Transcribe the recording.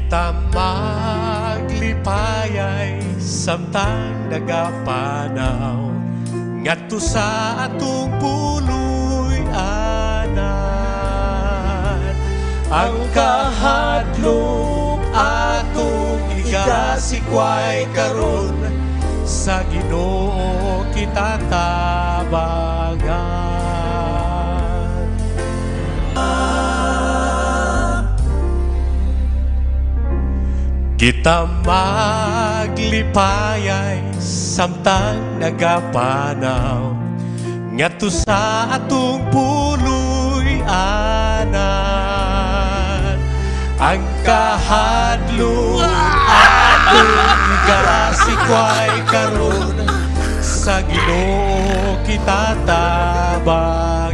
Kita maglipayay samtang nagapanaw ngadto sa atong puloy anan. Ang kahadlok atong igasikway karon sa Ginoo kita tabangan. Kita maglipayay samtang nagapanaw ngadto sa atong puloy anan. Ang kahadlok atong igasikway karon sa Ginoo kita tabangan.